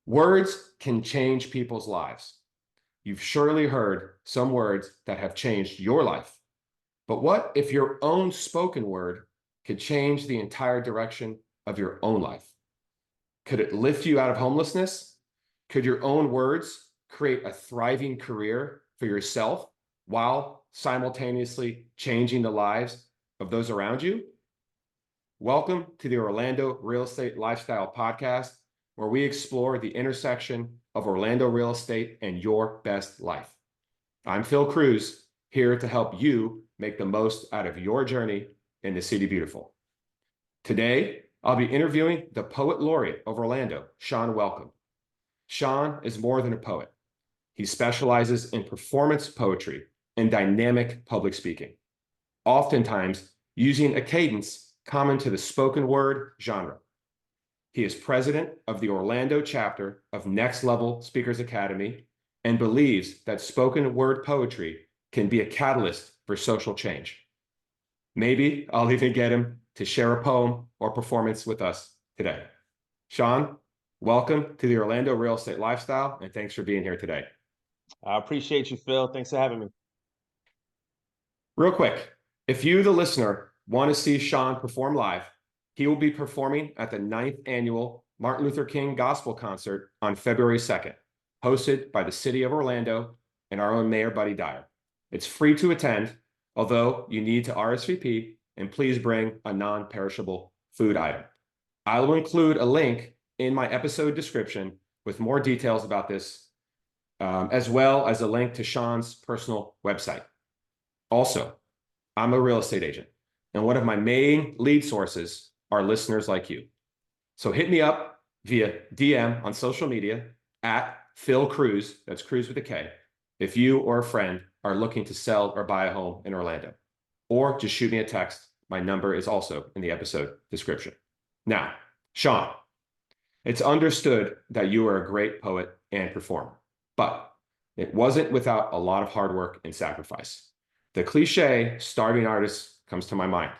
Words can change people's lives. You've surely heard some words that have changed your life. But what if your own spoken word could change the entire direction of your own life? Could it lift you out of homelessness? Could your own words create a thriving career for yourself while simultaneously changing the lives of those around you? Welcome to the Orlando Real Estate Lifestyle Podcast, where we explore the intersection of Orlando real estate and your best life. I'm Phil Kruse, here to help you make the most out of your journey in the City Beautiful. Today, I'll be interviewing the Poet Laureate of Orlando, Shawn Welcome. Shawn is more than a poet. He specializes in performance poetry and dynamic public speaking, oftentimes using a cadence common to the spoken word genre. He is president of the Orlando chapter of Next Level Speakers Academy and believes that spoken word poetry can be a catalyst for social change. Maybe I'll even get him to share a poem or performance with us today. Shawn, welcome to the Orlando Real Estate Lifestyle, and thanks for being here today. I appreciate you, Phil. Thanks for having me. Real quick, if you, the listener, want to see Shawn perform live, he will be performing at the 9th annual Martin Luther King Gospel Concert on February 2nd, hosted by the City of Orlando and our own Mayor Buddy Dyer. It's free to attend, although you need to RSVP, and please bring a non-perishable food item. I will include a link in my episode description with more details about this, as well as a link to Shawn's personal website. Also, I'm a real estate agent, and one of my main lead sources are listeners like you. So hit me up via DM on social media at Phil Kruse, that's Kruse with a K, if you or a friend are looking to sell or buy a home in Orlando. Or just shoot me a text. My number is also in the episode description. Now, Shawn, it's understood that you are a great poet and performer, but it wasn't without a lot of hard work and sacrifice. The cliche starving artist comes to my mind,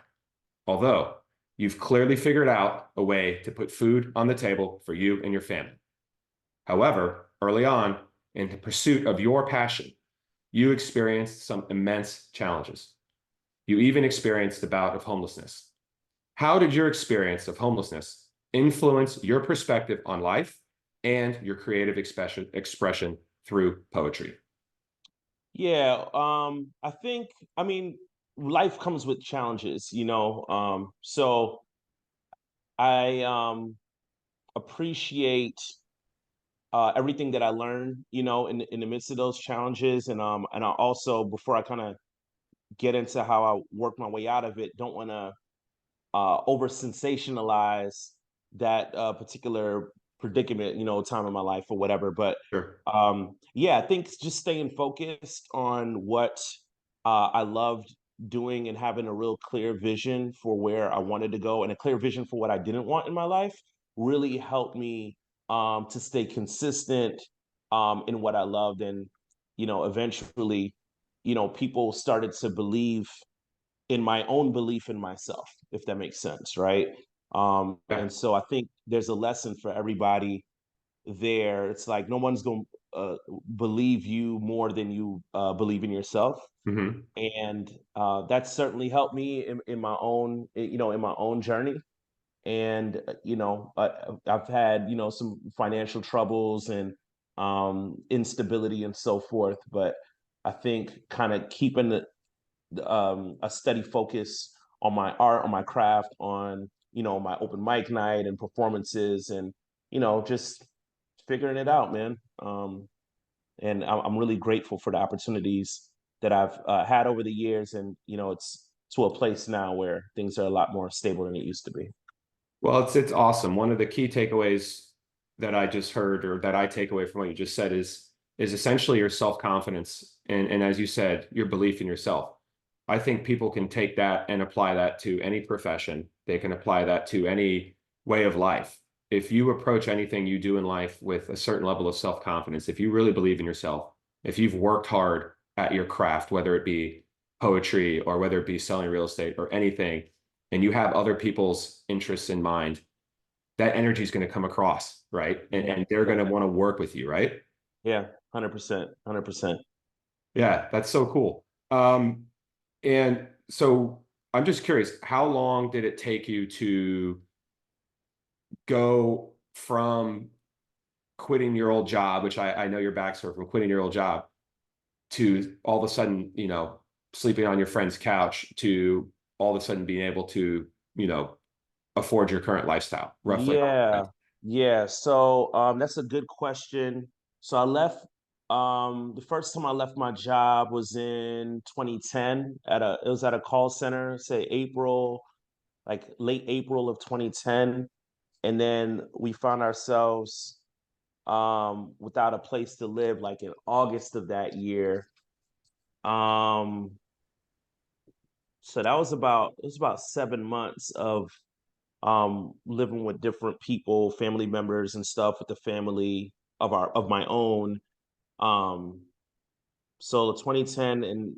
although you've clearly figured out a way to put food on the table for you and your family. However, early on, in the pursuit of your passion, you experienced some immense challenges. You even experienced a bout of homelessness. How did your experience of homelessness influence your perspective on life and your creative expression through poetry? Yeah, I mean, life comes with challenges, so I appreciate everything that I learned, in the midst of those challenges, and I also, before I kind of get into how I work my way out of it, don't want to over sensationalize that particular predicament, time in my life or whatever. But Sure. yeah, I think just staying focused on what I loved doing and having a real clear vision for where I wanted to go and a clear vision for what I didn't want in my life really helped me to stay consistent in what I loved. And, eventually, people started to believe in my own belief in myself, if that makes sense, right? Yeah. And so I think there's a lesson for everybody there. It's like no one's going to believe you more than you believe in yourself, Mm-hmm. and that certainly helped me in my own, in my own journey. And I've had some financial troubles and instability and so forth, but I think kind of keeping a steady focus on my art, on my craft, on my open mic night and performances, and just figuring it out, man. And I'm really grateful for the opportunities that I've had over the years, and it's to a place now where things are a lot more stable than it used to be. Well, it's awesome. One of the key takeaways that I just heard, or that I take away from what you just said, is essentially your self-confidence, and as you said, your belief in yourself. I think people can take that and apply that to any profession. They can apply that to any way of life. If you approach anything you do in life with a certain level of self-confidence, if you really believe in yourself, if you've worked hard at your craft, whether it be poetry or whether it be selling real estate or anything, and you have other people's interests in mind, that energy is going to come across, right? Yeah, And they're going to definitely. want to work with you, right? Yeah, 100%, 100%. Yeah, that's so cool. And so I'm just curious, how long did it take you to go from quitting your old job, which I know your backstory, from quitting your old job to all of a sudden, sleeping on your friend's couch to all of a sudden being able to, afford your current lifestyle, roughly? Yeah, yeah. So that's a good question. So I left the first time I left my job was in 2010 it was at a call center, say April, like late April of 2010. And then we found ourselves without a place to live like in August of that year. Um so that was about 7 months of living with different people, family members and stuff with the family of my own. Um so 2010, and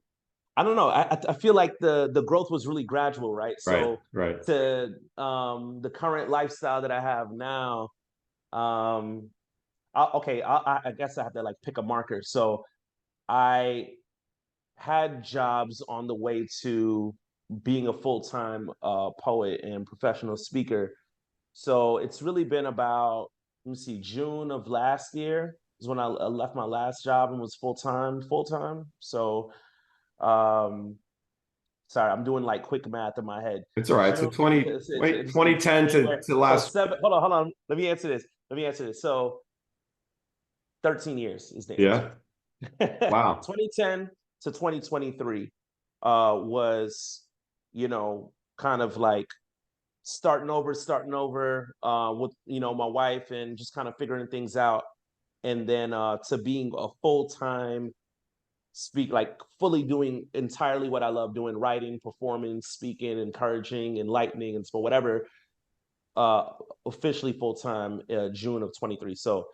I don't know, I feel like the growth was really gradual, right? Right, So right. to the current lifestyle that I have now, um I guess I have to like pick a marker. So I had jobs on the way to being a full-time poet and professional speaker. So it's really been about, let me see, June of last year is when I left my last job and was full time. So, um, sorry, I'm doing like quick math in my head. It's all right. So June, 20, wait, 2010 January. to Oh, last. seven. Hold on. Let me answer this. So 13 years is the answer. Yeah. Wow. 2010 to 2023 was, kind of like starting over with my wife and just kind of figuring things out, and then to being a full-time like fully doing entirely what I love doing, writing, performing, speaking, encouraging, enlightening, and so whatever, uh officially full-time June of 23. So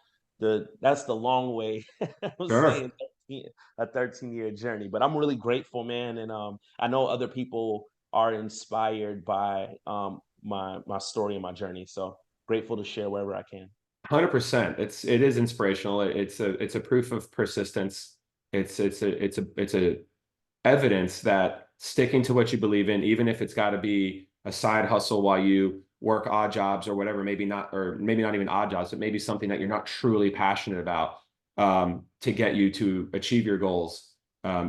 that's the long way. I was Sure. saying 13, a 13-year journey, but I'm really grateful, man. And I know other people are inspired by my story and my journey, so grateful to share wherever I can. 100%. It is inspirational. It's a proof of persistence. It's a evidence that sticking to what you believe in, even if it's got to be a side hustle while you work odd jobs or whatever, maybe not, or maybe not even odd jobs, but maybe something that you're not truly passionate about, to get you to achieve your goals,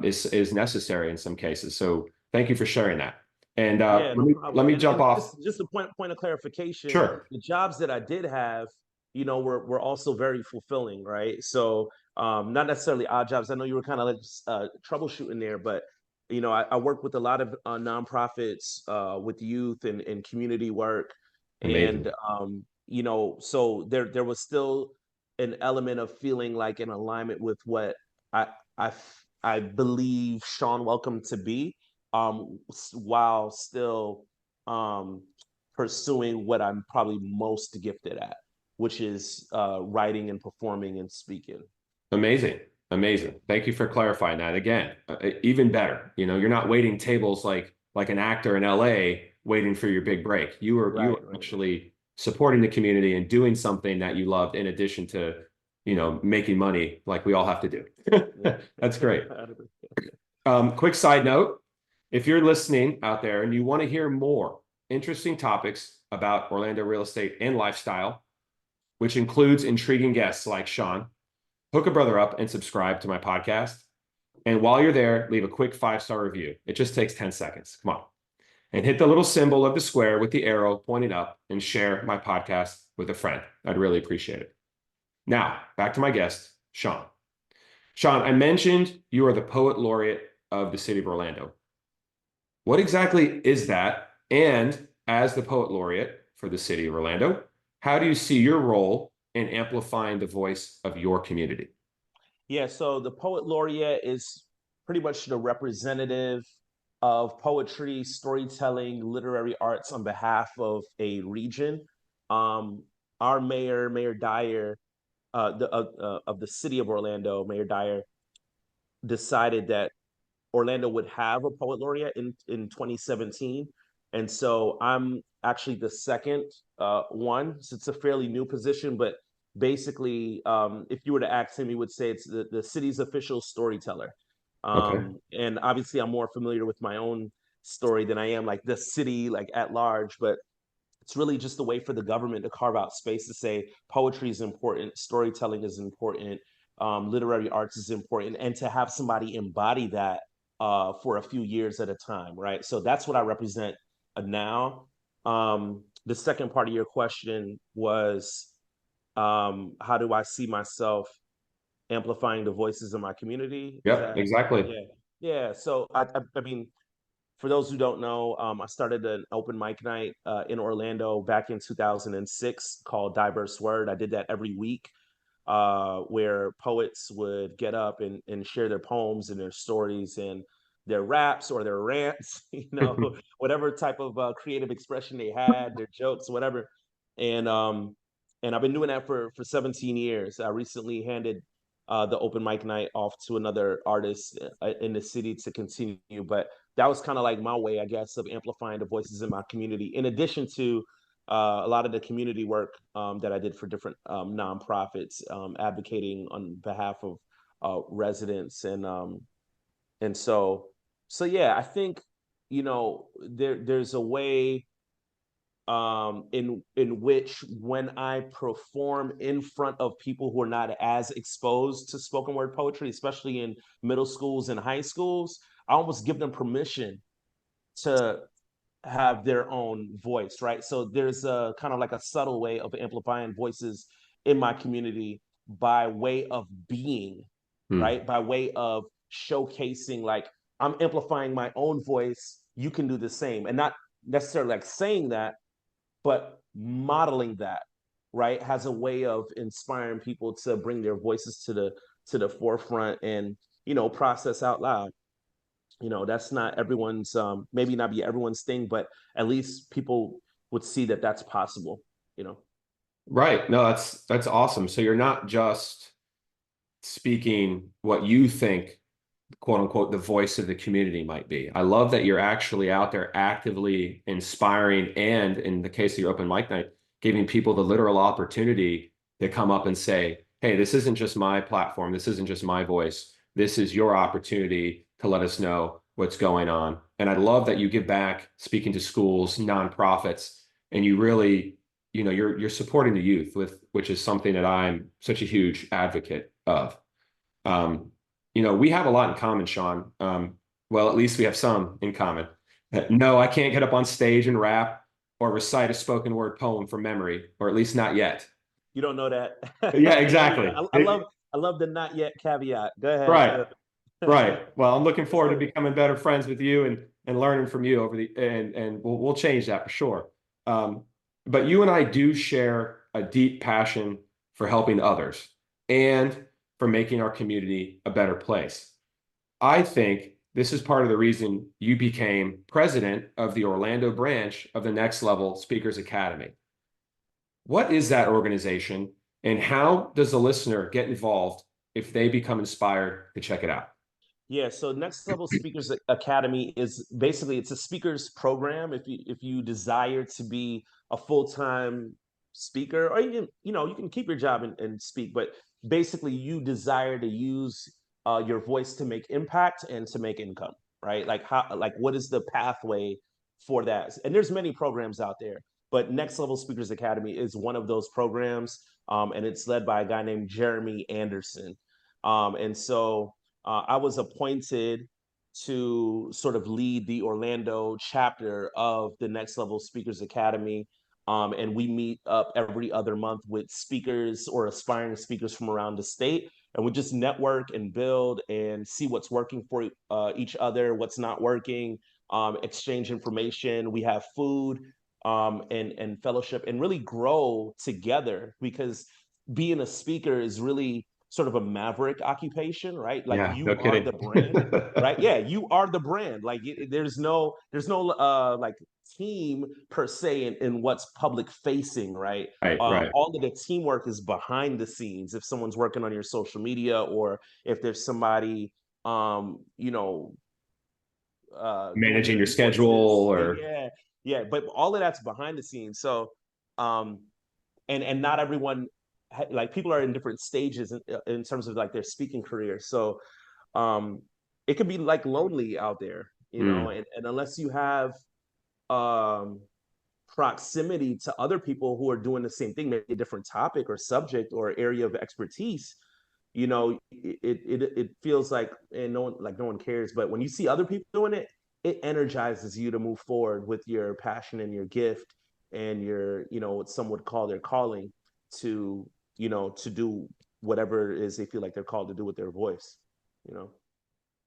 is necessary in some cases. So thank you for sharing that. And Yeah, let no me let problem. me jump And off. just a point of clarification, Sure. the jobs that I did have, were also very fulfilling, right? So not necessarily odd jobs. I know you were kind of like troubleshooting there, but I work with a lot of nonprofits with youth and community work, Amazing. and so there was still an element of feeling like in alignment with what I I I believe Shawn Welcome to be, while still um, pursuing what I'm probably most gifted at, which is writing and performing and speaking. Amazing. Amazing. Thank you for clarifying that. Again, even better. You're not waiting tables like an actor in LA waiting for your big break. You were Right, right. actually supporting the community and doing something that you loved in addition to, making money like we all have to do. Yeah. That's great. Quick side note, if you're listening out there and you want to hear more interesting topics about Orlando real estate and lifestyle, which includes intriguing guests like Shawn, hook a brother up and subscribe to my podcast. And while you're there, leave a quick 5-star review. It just takes 10 seconds. Come on. And hit the little symbol of the square with the arrow pointing up and share my podcast with a friend. I'd really appreciate it. Now, back to my guest, Shawn. Shawn, I mentioned you are the poet laureate of the city of Orlando. What exactly is that? And as the poet laureate for the city of Orlando, how do you see your role in amplifying the voice of your community? Yeah, so the poet laureate is pretty much the representative of poetry, storytelling, literary arts on behalf of a region. Um, our mayor, Mayor Dyer, of the city of Orlando, Mayor Dyer, decided that Orlando would have a poet laureate in 2017. And so I'm actually the second one. So it's a fairly new position, but basically, if you were to ask him, he would say it's the city's official storyteller. Okay. And obviously, I'm more familiar with my own story than I am like the city, like at large. But it's really just a way for the government to carve out space to say poetry is important, storytelling is important, literary arts is important, and to have somebody embody that for a few years at a time, right? So that's what I represent now. The second part of your question was, how do I see myself amplifying the voices of my community? Is Yep, that, exactly. yeah, yeah. So I mean, for those who don't know, I started an open mic night in Orlando back in 2006 called Diverse Word. I did that every week, where poets would get up and share their poems and their stories and their raps or their rants, whatever type of creative expression they had, their jokes, whatever. And and I've been doing that for 17 years. I recently handed the open mic night off to another artist in the city to continue, but that was kind of like my way, I guess, of amplifying the voices in my community. In addition to a lot of the community work that I did for different nonprofits, advocating on behalf of residents, and so yeah, I think there's a way in which when I perform in front of people who are not as exposed to spoken word poetry, especially in middle schools and high schools, I almost give them permission to have their own voice, right? So there's a kind of like a subtle way of amplifying voices in my community by way of being, Hmm. right? By way of showcasing, like, I'm amplifying my own voice, you can do the same. And not necessarily like saying that, but modeling that, right, has a way of inspiring people to bring their voices to the forefront and process out loud. That's not everyone's, maybe not be everyone's thing, but at least people would see that that's possible you know Right. No, that's awesome. So you're not just speaking what you think, quote unquote, the voice of the community might be. I love that you're actually out there actively inspiring and, in the case of your open mic night, giving people the literal opportunity to come up and say, hey, this isn't just my platform. This isn't just my voice. This is your opportunity to let us know what's going on. And I love that you give back speaking to schools, nonprofits, and you really, you're supporting the youth with, which is something that I'm such a huge advocate of. Um, we have a lot in common, Shawn. Well, at least we have some in common. No, I can't get up on stage and rap or recite a spoken word poem from memory, or at least not yet. you don't know that. Yeah, Yeah, exactly. I love the not yet caveat. Go ahead. Right, right. Well, I'm looking forward to becoming better friends with you and learning from you over the and we'll change that for sure. Um, but you and I do share a deep passion for helping others and for making our community a better place. I think this is part of the reason you became president of the Orlando branch of the Next Level Speakers Academy. What is that organization, and how does the listener get involved if they become inspired to check it out? Yeah, so Next Level Speakers Academy is basically, it's a speakers program. If you desire to be a full-time speaker, or even you can keep your job and speak, but basically you desire to use your voice to make impact and to make income, right? Like what is the pathway for that? And there's many programs out there, but Next Level Speakers Academy is one of those programs, and it's led by a guy named Jeremy Anderson, and so. I was appointed to sort of lead the Orlando chapter of the Next Level Speakers Academy. And we meet up every other month with speakers or aspiring speakers from around the state. And we just network and build and see what's working for each other, what's not working, exchange information. We have food, and fellowship, and really grow together, because being a speaker is really sort of a maverick occupation, right? Like, Yeah, no you are kidding. the brand, right? Yeah, you are the brand. Like, there's no like team per se in what's public facing, right? Right, right. All of the teamwork is behind the scenes. If someone's working on your social media, or if there's somebody doing Managing your your schedule invoices, or yeah, yeah, but all of that's behind the scenes. So, um, and not everyone, like people are in different stages in terms of like their speaking career. So, um, it could be like lonely out there, Mm. and unless you have um proximity to other people who are doing the same thing, maybe a different topic or subject or area of expertise, it feels like, and no one cares. But when you see other people doing it, it energizes you to move forward with your passion and your gift and your, what some would call their calling to, to do whatever it is they feel like they're called to do with their voice, you know.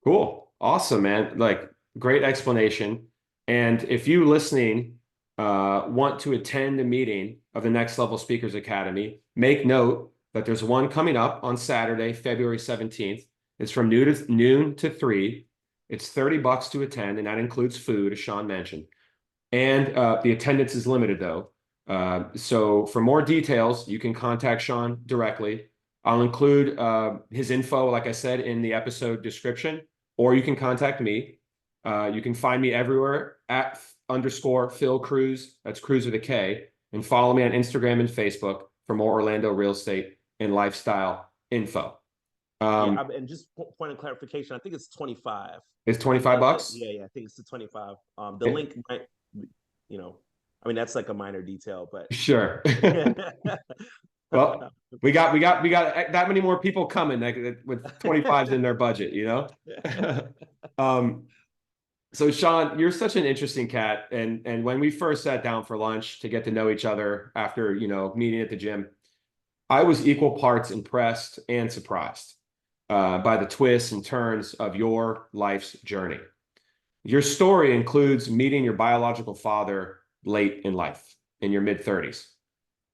Cool. Awesome, man. Like, great explanation. And if you listening want to attend a meeting of the Next Level Speakers Academy, make note that there's one coming up on Saturday, February 17th. It's from noon to 3. It's $30 to attend, and that includes food, as Shawn mentioned. And the attendance is limited, though. So for more details, you can contact Shawn directly. I'll include his info, like I said, in the episode description, or you can contact me. You can find me everywhere at _ Phil Kruse. That's Kruse with a K. And follow me on Instagram and Facebook for more Orlando real estate and lifestyle info. Yeah, and just point of clarification, I think it's 25. It's 25 bucks. Yeah, I think it's the 25. The It, link might, I mean, that's like a minor detail, but sure. Well, we got that many more people coming, like, with 25s in their budget, you know? Um, so Shawn, you're such an interesting cat. And when we first sat down for lunch to get to know each other after, meeting at the gym, I was equal parts impressed and surprised by the twists and turns of your life's journey. Your story includes meeting your biological father late in life, in your mid-30s.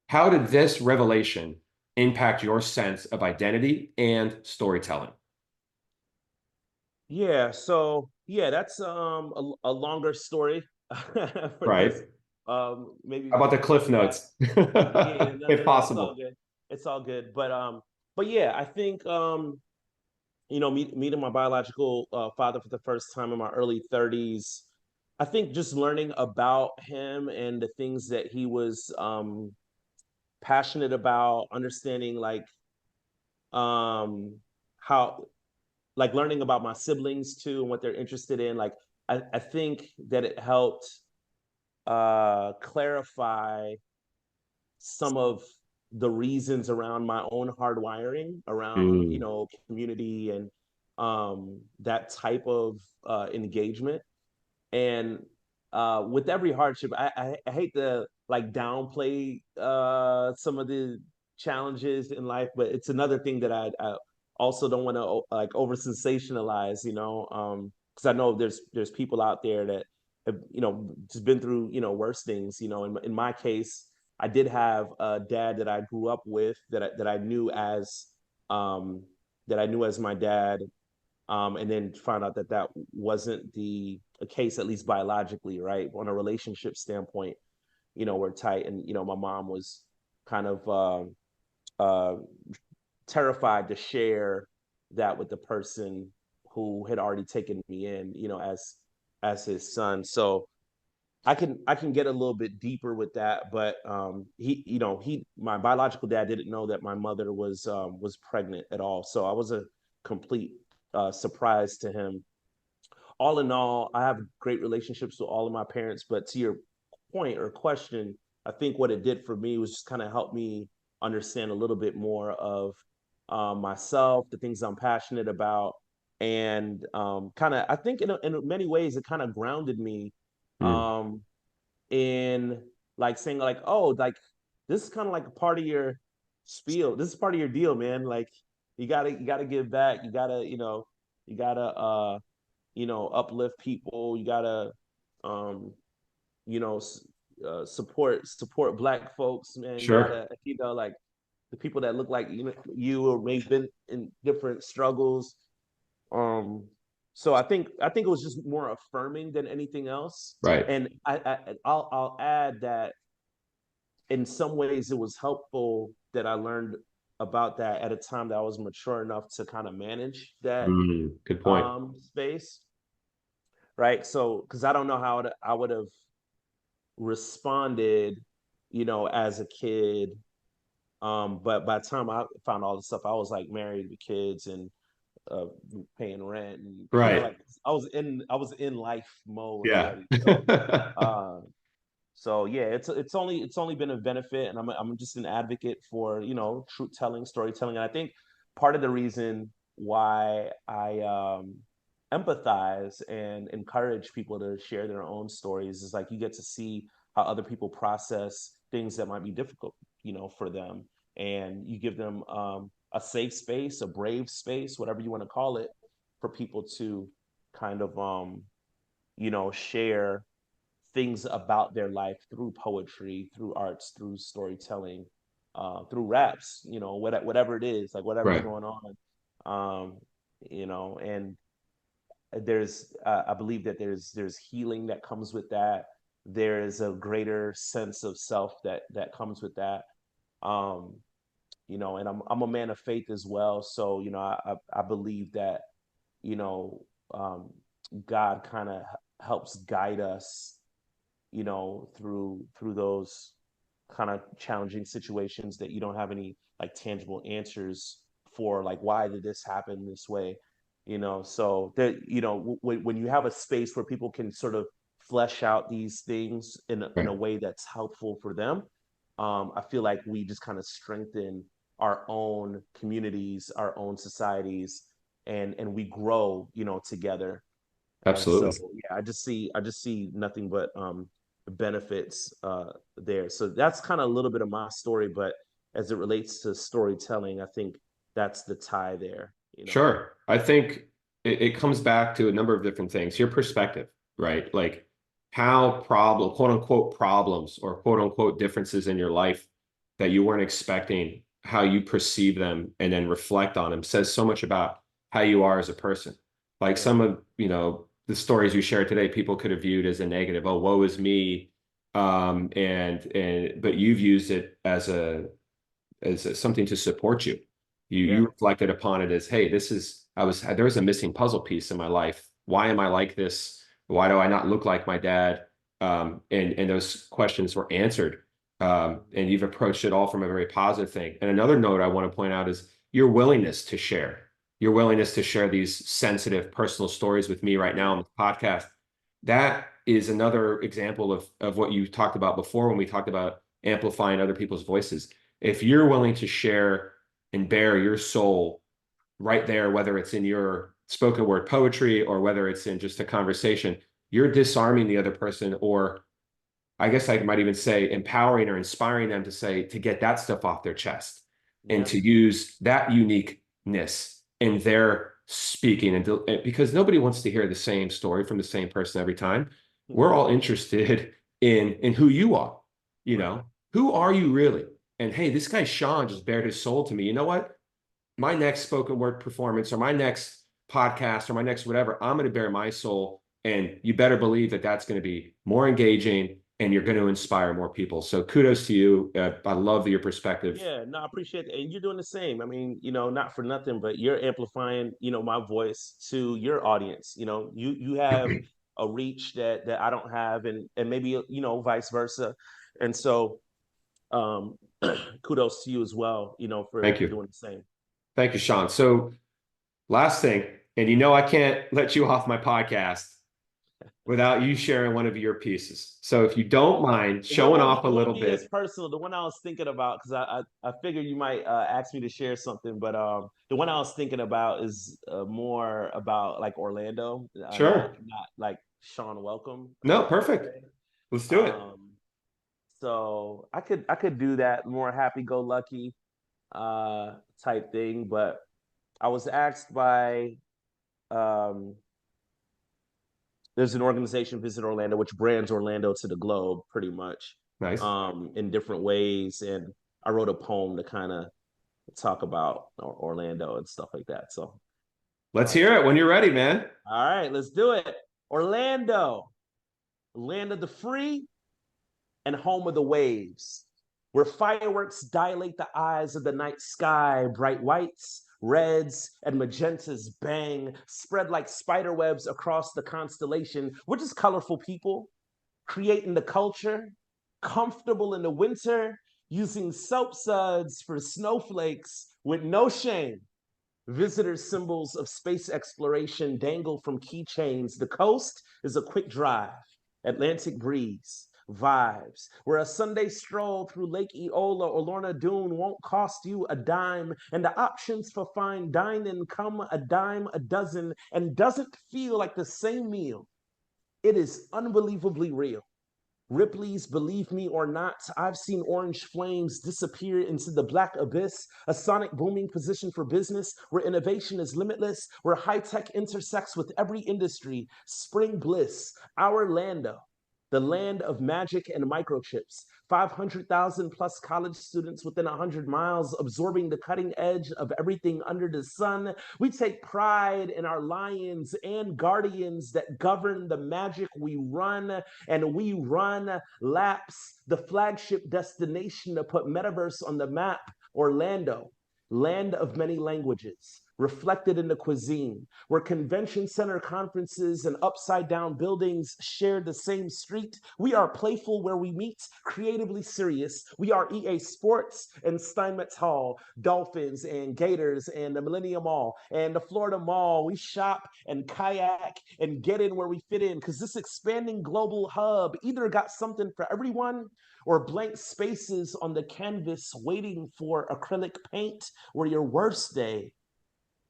How did this revelation impact your sense of identity and storytelling? yeah. So yeah, that's a longer story for Right. this. Maybe How about the cliff that. notes, Yeah, if no, it's all possible? good. It's all good. But yeah, I think meeting my biological father for the first time in my early 30s, I think just learning about him and the things that he was passionate about, understanding like how, like learning about my siblings too and what they're interested in. Like I think that it helped clarify some of the reasons around my own hardwiring around, Mm, community and that type of engagement. And with every hardship, I hate to like downplay some of the challenges in life, but it's another thing that I also don't want to like over sensationalize, because I know there's people out there that have, just been through, worse things. In my case, I did have a dad that I grew up with that I knew as um, my dad, and then found out that that wasn't the case, at least biologically, right? On a relationship standpoint, we're tight, and my mom was kind of uh, terrified to share that with the person who had already taken me in, as his son. So I can get a little bit deeper with that, but my biological dad didn't know that my mother was pregnant at all. So I was a complete surprise to him. All in all, I have great relationships with all of my parents, but to your point or question, I think what it did for me was just kind of help me understand a little bit more of myself, the things I'm passionate about, and kind of, I think in many ways it kind of grounded me mm. um, in like saying like, oh, like this is kind of like a part of your spiel. This is part of your deal, man. Like you gotta give back. You gotta uplift people. You gotta um, you know, support Black folks, man. You Sure. gotta, like the people that look like you or maybe been in different struggles. Um, so I think it was just more affirming than anything else. Right. And I'll add that in some ways it was helpful that I learned about that at a time that I was mature enough to kind of manage that Good point. space, right? So because I don't know how I would have responded, as a kid. But by the time I found all the stuff, I was like married with kids and uh, paying rent, and Right. like I was in life mode Yeah. already. Uh, so yeah, it's only been a benefit, and I'm just an advocate for truth telling, storytelling, and I think part of the reason why I empathize and encourage people to share their own stories is like you get to see how other people process things that might be difficult, for them, and you give them a safe space, a brave space, whatever you want to call it, for people to kind of share things about their life through poetry, through arts, through storytelling, through raps, whatever it is, like whatever's Right. going on. Um, and I believe that there's healing that comes with that. There is a greater sense of self that comes with that. Um, and I'm a man of faith as well. So, I believe that, you know, um, God kind of helps guide us, through those kind of challenging situations that you don't have any like tangible answers for, like why did this happen this way, so that when you have a space where people can sort of flesh out these things in a Right. way that's helpful for them. I feel like we just kind of strengthen our own communities, our own societies, and we grow, together. And so Absolutely. yeah, I just see nothing but benefits there. So that's kind of a little bit of my story, but as it relates to storytelling, I think that's the tie there. Sure. I think it comes back to a number of different things. Your perspective, right? Like how quote unquote, problems or quote unquote differences in your life that you weren't expecting, how you perceive them and then reflect on them says so much about how you are as a person. Like Yeah. some of, the stories you shared today, people could have viewed as a negative. Oh, woe is me. But you've used it as something to support you. You Yeah. reflected upon it as, hey, there was a missing puzzle piece in my life. Why am I like this? Why do I not look like my dad? And those questions were answered. And you've approached it all from a very positive thing. And another note I want to point out is your willingness to share. Your willingness to share these sensitive personal stories with me right now Yeah. on the podcast. That is another example of what you talked about before when we talked about amplifying other people's voices. If you're willing to share and bare your soul right there, whether it's in your spoken word poetry or whether it's in just a conversation, you're disarming the other person, or I guess I might even say empowering or inspiring them to say, to get that stuff off their chest and Yeah. to use that uniqueness in their speaking. Because nobody wants to hear the same story from the same person every time. We're all interested in who you are, you Right. know, who are you really? And hey, this guy Shawn just bared his soul to me. You know what? My next spoken word performance or my next podcast or my next whatever, I'm going to bare my soul. And you better believe that that's going to be more engaging and you're going to inspire more people. So kudos to you. I love your perspective. Yeah, no, I appreciate it. And you're doing the same. I mean, not for nothing, but you're amplifying, my voice to your audience. You have a reach that I don't have, and maybe vice versa. And so um kudos to you as well, for Thank for you. doing the same. Thank you, Shawn. So last thing, and I can't let you off my podcast without you sharing one of your pieces. So if you don't mind It showing won't be off a it won't little be as bit. personal. The one I was thinking about, because I figured you might ask me to share something, but the one I was thinking about is more about like Orlando, not Sure. like Shawn Welcome No, per perfect. se. Let's do it. Um, so I could do that more happy go lucky type thing, but I was asked by um there's an organization, Visit Orlando, which brands Orlando to the globe pretty much, Nice. in different ways. And I wrote a poem to kind of talk about Orlando and stuff like that. So Let's I'll hear do it when that. you're ready, man. All right, let's do it. Orlando, land of the free and home of the waves, where fireworks dilate the eyes of the night sky, bright whites, reds, and magentas bang, spread like spider webs across the constellation. We're just colorful people creating the culture, comfortable in the winter, using soap suds for snowflakes with no shame. Visitor symbols of space exploration dangle from keychains. The coast is a quick drive, Atlantic breeze, vibes, where a Sunday stroll through Lake Eola or Lorna Doone won't cost you a dime, and the options for fine dining come a dime a dozen and doesn't feel like the same meal. It is unbelievably real. Ripley's Believe Me or Not, I've seen orange flames disappear into the black abyss, a sonic booming position for business where innovation is limitless, where high tech intersects with every industry. Spring Bliss, our Lando, the land of magic and microchips. 500,000 plus college students within 100 miles, absorbing the cutting edge of everything under the sun. We take pride in our lions and guardians that govern the magic we run, and we run laps, the flagship destination to put metaverse on the map. Orlando, land of many languages, reflected in the cuisine, where convention center conferences and upside down buildings share the same street. We are playful where we meet, creatively serious. We are EA Sports and Steinmetz Hall, Dolphins and Gators and the Millennium Mall and the Florida Mall. We shop and kayak and get in where we fit in, because this expanding global hub either got something for everyone or blank spaces on the canvas waiting for acrylic paint, where your worst day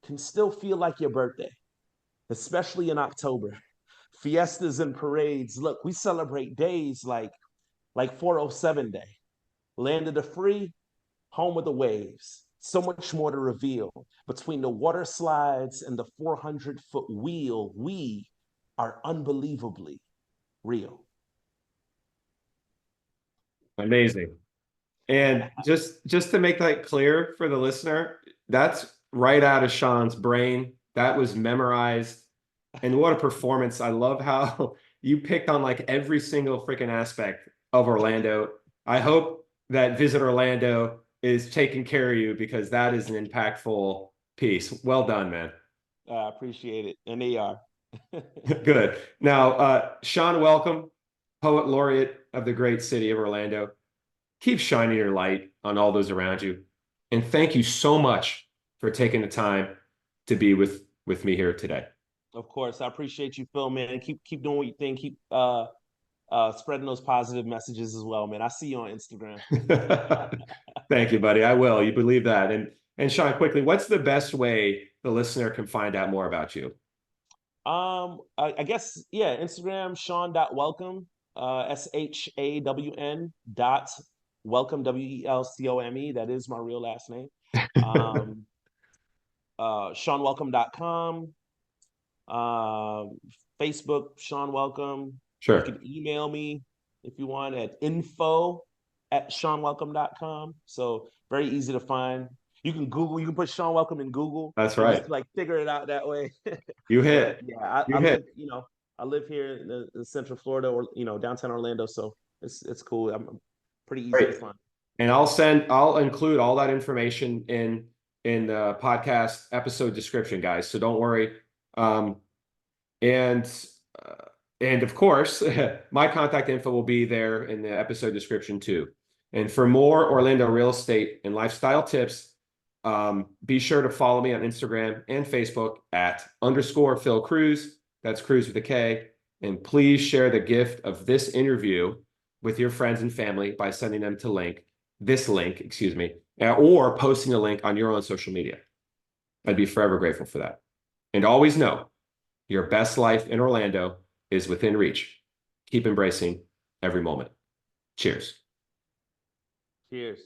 can still feel like your birthday, especially in October. Fiestas and parades. Look, we celebrate days like 407 Day, land of the free, home of the waves. So much more to reveal. Between the water slides and the 400-foot wheel, we are unbelievably real. Amazing. And just to make that clear for the listener, that's right out of Shawn's brain. That was memorized. And what a performance. I love how you picked on like every single freaking aspect of Orlando. I hope that Visit Orlando is taking care of you, because that is an impactful piece. Well done, man. I appreciate it. And they are. Good. Now, Shawn Welcome, Poet Laureate of the great city of Orlando. Keep shining your light on all those around you. And thank you so much for taking the time to be with me here today. Of course. I appreciate you, Phil, man. Keep doing what you think. Keep spreading those positive messages as well, man. I see you on Instagram. Thank you, buddy. I will. You believe that. And Shawn, quickly, what's the best way the listener can find out more about you? I guess, yeah, Instagram, Shawn.welcome, SHAWN dot welcome, WELCOME. That is my real last name. ShawnWelcome.com, Facebook, Shawn Welcome. Sure. You can email me if you want at info@ShawnWelcome.com. So very easy to find. You can Google, you can put Shawn Welcome in Google. That's right. Just like figure it out that way. You hit. But yeah, I live, I live here in the Central Florida, or downtown Orlando, so it's cool. I'm pretty easy to find. And I'll include all that information in the podcast episode description, guys. So don't worry. And of course, my contact info will be there in the episode description too. And for more Orlando real estate and lifestyle tips, be sure to follow me on Instagram and Facebook at _Phil Kruse. That's Kruse with a K. And please share the gift of this interview with your friends and family by sending them to this link, or posting a link on your own social media. I'd be forever grateful for that. And always know, your best life in Orlando is within reach. Keep embracing every moment. Cheers. Cheers.